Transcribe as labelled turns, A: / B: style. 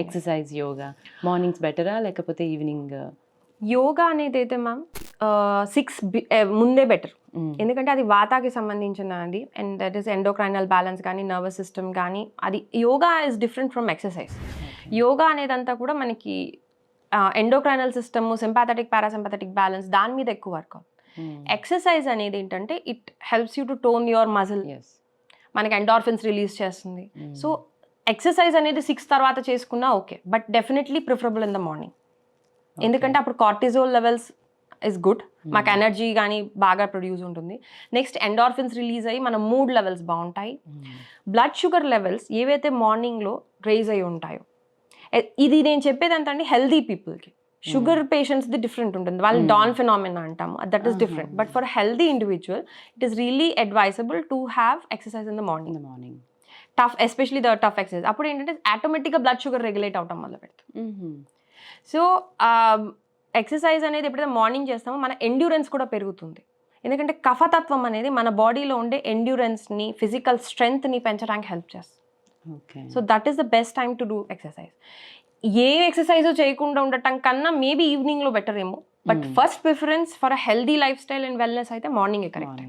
A: Exercise, yoga mornings బెటరా లేకపోతే evening?
B: Yoga అనేది అయితే మ్యామ్ 6 ముందే బెటర్. ఎందుకంటే అది వాతాకి సంబంధించినది and that is endocrinal balance కానీ నర్వస్ సిస్టమ్ కానీ అది yoga is different from exercise. Yoga అనేదంతా కూడా మనకి endocrinal system, sympathetic parasympathetic balance దాని మీద ఎక్కువ వర్క్ అవుతుంది. ఎక్సర్సైజ్ అనేది ఏంటంటే it helps you to tone your muscle, మనకి ఎండార్ఫిన్స్ రిలీజ్ చేస్తుంది. సో ఎక్సర్సైజ్ అనేది 6 తర్వాత చేసుకున్నా okay, but definitely preferable in the morning. ఎందుకంటే అప్పుడు కార్టిజోల్ లెవెల్స్ ఇస్ గుడ్, మాకు ఎనర్జీ కానీ బాగా ప్రొడ్యూస్ ఉంటుంది. నెక్స్ట్ ఎండార్ఫిన్స్ రిలీజ్ అయ్యి మన మూడ్ లెవెల్స్ బాగుంటాయి. బ్లడ్ షుగర్ లెవెల్స్ ఏవైతే మార్నింగ్లో రేజ్ అయి ఉంటాయో, ఇది నేను చెప్పేది ఎంత అంటే హెల్దీ పీపుల్కి. షుగర్ పేషెంట్స్ది డిఫరెంట్ ఉంటుంది, వాళ్ళని డాన్ ఫినామినా అంటాము, that is different. But for healthy individual it is really advisable to have exercise in the morning. Tough, especially the tough exercise. అప్పుడు ఏంటంటే ఆటోమేటిక్గా బ్లడ్ షుగర్ రెగ్యులేట్ అవటం మొదలు పెడుతుంది. సో ఎక్సర్సైజ్ అనేది ఎప్పుడైతే మార్నింగ్ చేస్తామో మన ఎండ్యూరెన్స్ కూడా పెరుగుతుంది. ఎందుకంటే కఫతత్వం అనేది మన బాడీలో ఉండే ఎండ్యూరెన్స్ని, ఫిజికల్ స్ట్రెంగ్త్ని పెంచడానికి హెల్ప్ చేస్తుంది. So that is the best time to do exercise. A exercise చేయకుండా ఉండటం కన్నా మేబీ ఈవినింగ్లో బెటర్ ఏమో, but first preference for a healthy life style and wellness అయితే మార్నింగే కరెక్ట్.